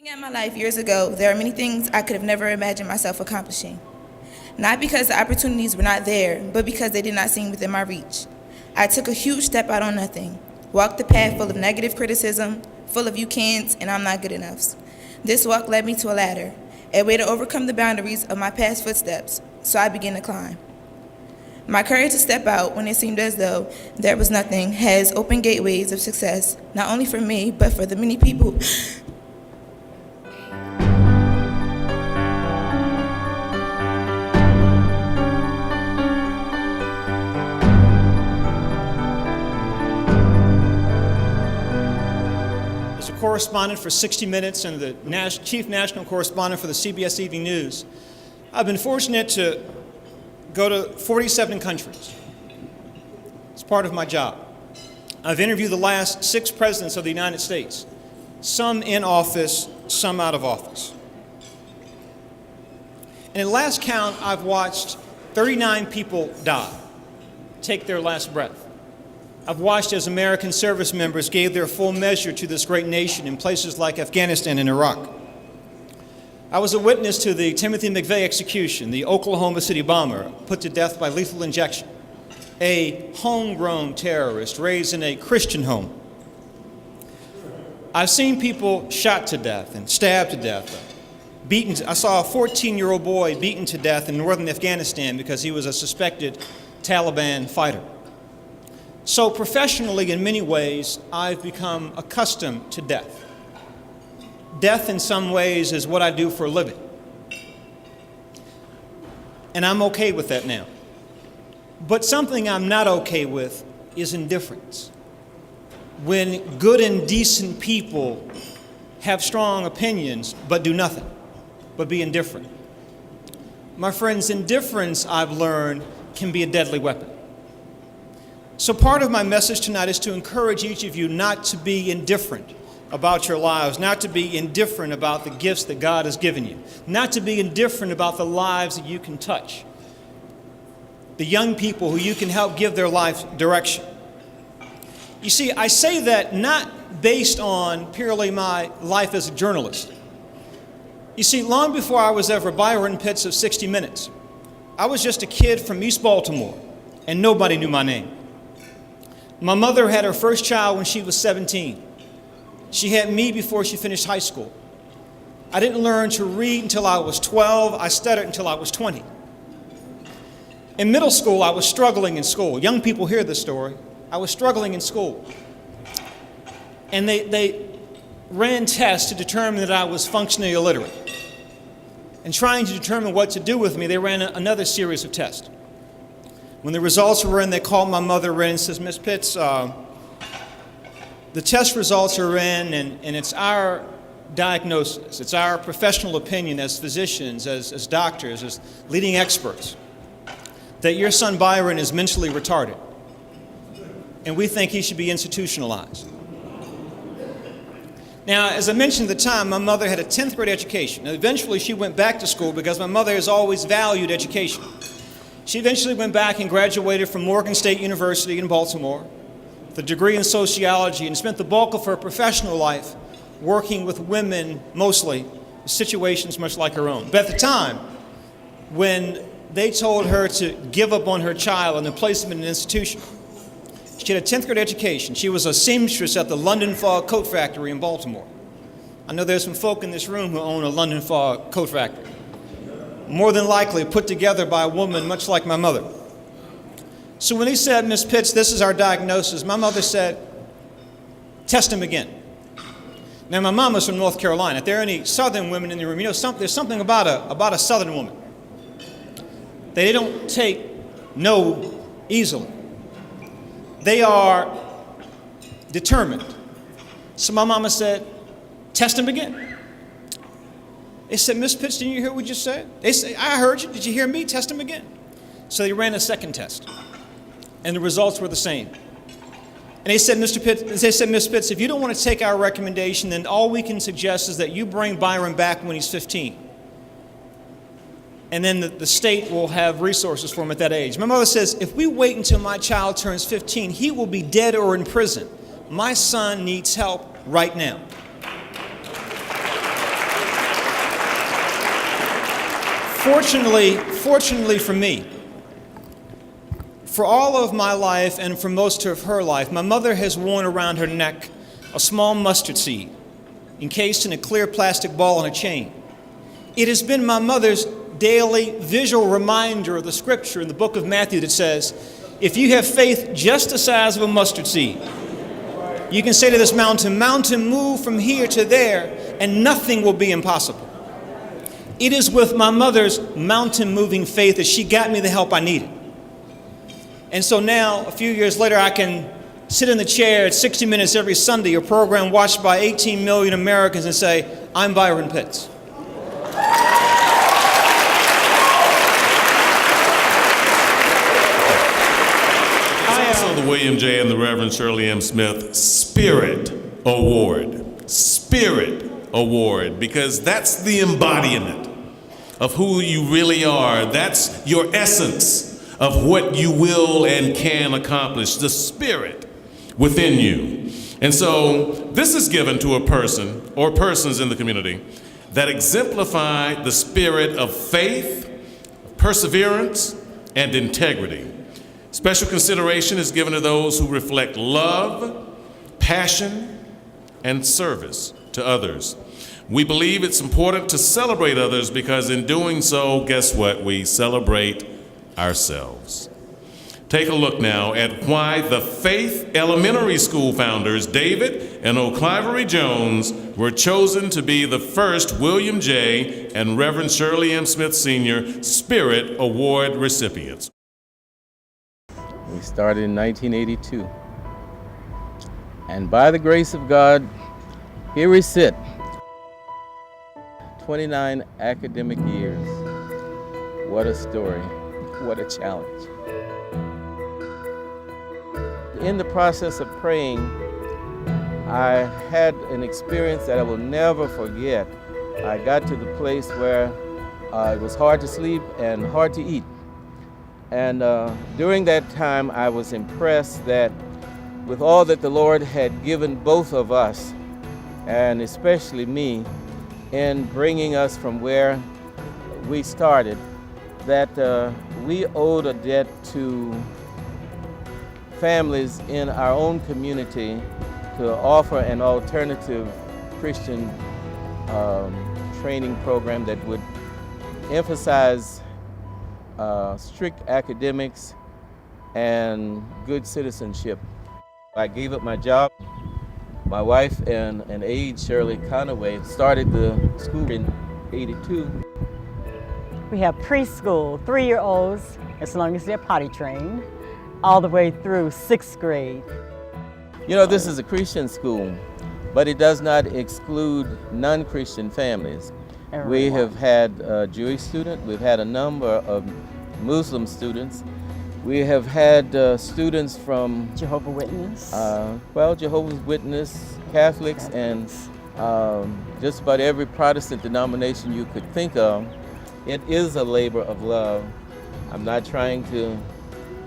Looking at my life years ago, there are many things I could have never imagined myself accomplishing. Not because the opportunities were not there, but because they did not seem within my reach. I took a huge step out on nothing, walked the path full of negative criticism, full of you can'ts and I'm not good enoughs. This walk led me to a ladder, a way to overcome the boundaries of my past footsteps, so I began to climb. My courage to step out when it seemed as though there was nothing has opened gateways of success, not only for me, but for the many people. As a correspondent for 60 Minutes and the chief national correspondent for the CBS Evening News, I've been fortunate to go to 47 countries. It's part of my job. I've interviewed the last 6 presidents of the United States, some in office, some out of office. And at last count, I've watched 39 people die, take their last breath. I've watched as American service members gave their full measure to this great nation in places like Afghanistan and Iraq. I was a witness to the Timothy McVeigh execution, the Oklahoma City bomber put to death by lethal injection, a homegrown terrorist raised in a Christian home. I've seen people shot to death and stabbed to death, beaten. I saw a 14-year-old boy beaten to death in northern Afghanistan because he was a suspected Taliban fighter. So professionally, in many ways, I've become accustomed to death. Death, in some ways, is what I do for a living. And I'm okay with that now. But something I'm not okay with is indifference. When good and decent people have strong opinions but do nothing, but be indifferent. My friends, indifference, I've learned, can be a deadly weapon. So part of my message tonight is to encourage each of you not to be indifferent about your lives, not to be indifferent about the gifts that God has given you, not to be indifferent about the lives that you can touch, the young people who you can help give their life direction. You see, I say that not based on purely my life as a journalist. You see, long before I was ever Byron Pitts of 60 Minutes, I was just a kid from East Baltimore, and nobody knew my name. My mother had her first child when she was 17. She had me before she finished high school. I didn't learn to read until I was 12. I stuttered until I was 20. In middle school, I was struggling in school. Young people hear this story. I was struggling in school. And they ran tests to determine that I was functionally illiterate. And trying to determine what to do with me, they ran another series of tests. When the results were in, they called my mother in and says, "Miss Pitts, the test results are in, and it's our diagnosis, it's our professional opinion as physicians, as doctors, as leading experts, that your son Byron is mentally retarded, and we think he should be institutionalized." Now, as I mentioned at the time, my mother had a 10th grade education. Now, eventually, she went back to school because my mother has always valued education. She eventually went back and graduated from Morgan State University in Baltimore, with a degree in sociology, and spent the bulk of her professional life working with women, mostly, in situations much like her own. But at the time, when they told her to give up on her child and place him in an institution, she had a 10th grade education. She was a seamstress at the London Fog Coat Factory in Baltimore. I know there's some folk in this room who own a London Fog Coat Factory. More than likely put together by a woman much like my mother. So when he said, "Miss Pitts, this is our diagnosis," my mother said, "Test him again." Now, my mom was from North Carolina. If there are any southern women in the room, you know, there's something about a southern woman. They don't take no easily. They are determined. So my mama said, "Test him again." They said, "Miss Pitts, didn't you hear what you said?" They said, "I heard you. Did you hear me? Test him again." So they ran a second test, and the results were the same. And they said, "Mr. Pitts," "Miss Pitts, if you don't want to take our recommendation, then all we can suggest is that you bring Byron back when he's 15. And then the state will have resources for him at that age." My mother says, "If we wait until my child turns 15, he will be dead or in prison. My son needs help right now." Fortunately for me, for all of my life and for most of her life, my mother has worn around her neck a small mustard seed encased in a clear plastic ball on a chain. It has been my mother's daily visual reminder of the scripture in the book of Matthew that says, if you have faith just the size of a mustard seed, you can say to this mountain, mountain, move from here to there, and nothing will be impossible. It is with my mother's mountain-moving faith that she got me the help I needed. And so now, a few years later, I can sit in the chair at 60 Minutes every Sunday, a program watched by 18 million Americans, and say, I'm Byron Pitts. Also the William J. and the Reverend Shirley M. Smith Spirit Award. Spirit Award, because that's the embodiment of who you really are. That's your essence of what you will and can accomplish, the spirit within you. And so this is given to a person or persons in the community that exemplify the spirit of faith, perseverance, and integrity. Special consideration is given to those who reflect love, passion, and service to others. We believe it's important to celebrate others because in doing so, guess what? We celebrate ourselves. Take a look now at why the Faith Elementary School founders, David and O'Clivery Jones, were chosen to be the first William J. and Reverend Shirley M. Smith Sr. Spirit Award recipients. We started in 1982. And by the grace of God, here we sit. 29 academic years. What a story. What a challenge. In the process of praying, I had an experience that I will never forget. I got to the place where it was hard to sleep and hard to eat. And during that time, I was impressed that with all that the Lord had given both of us, and especially me, in bringing us from where we started, that we owed a debt to families in our own community to offer an alternative Christian training program that would emphasize strict academics and good citizenship. I gave up my job. My wife and an aide, Shirley Conaway, started the school in '82. We have preschool, 3-year-olds, as long as they're potty trained, all the way through 6th grade. You know, this is a Christian school, but it does not exclude non-Christian families. We have had a Jewish student, we've had a number of Muslim students. We have had students from Jehovah's Witness. Jehovah's Witness, Catholics, and just about every Protestant denomination you could think of. It is a labor of love. I'm not trying to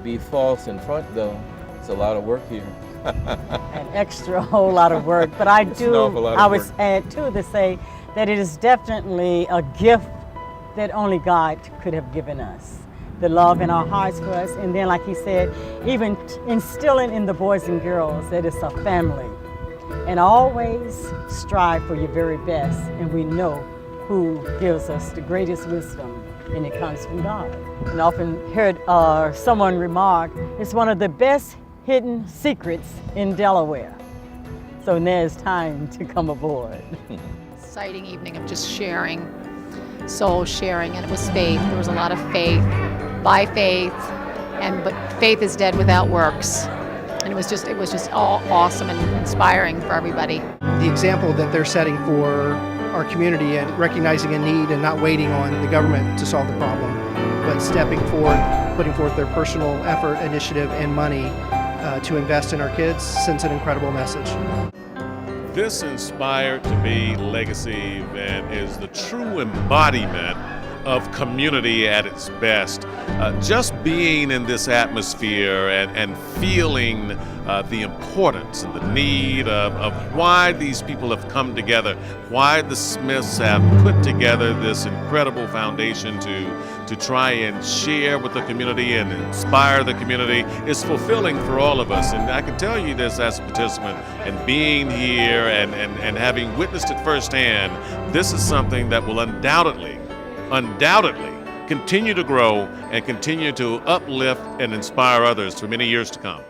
be false in front, though. It's a lot of work here. An extra whole lot of work, but I would add too to say that it is definitely a gift that only God could have given us. The love in our hearts for us, and then like he said, even instilling in the boys and girls that it's a family. And always strive for your very best, and we know who gives us the greatest wisdom, and it comes from God. And often heard someone remark, it's one of the best hidden secrets in Delaware. So now it's time to come aboard. Exciting evening of just sharing, soul sharing, and it was faith. There was a lot of faith, by faith, but faith is dead without works. And it was just all awesome and inspiring for everybody. The example that they're setting for our community and recognizing a need and not waiting on the government to solve the problem, but stepping forward, putting forth their personal effort, initiative, and money to invest in our kids sends an incredible message. This Inspired to Be legacy event is the true embodiment of community at its best. Just being in this atmosphere and feeling the importance and the need of why these people have come together, why the Smiths have put together this incredible foundation to try and share with the community and inspire the community is fulfilling for all of us. And I can tell you this as a participant and being here and having witnessed it firsthand, this is something that will undoubtedly continue to grow and continue to uplift and inspire others for many years to come.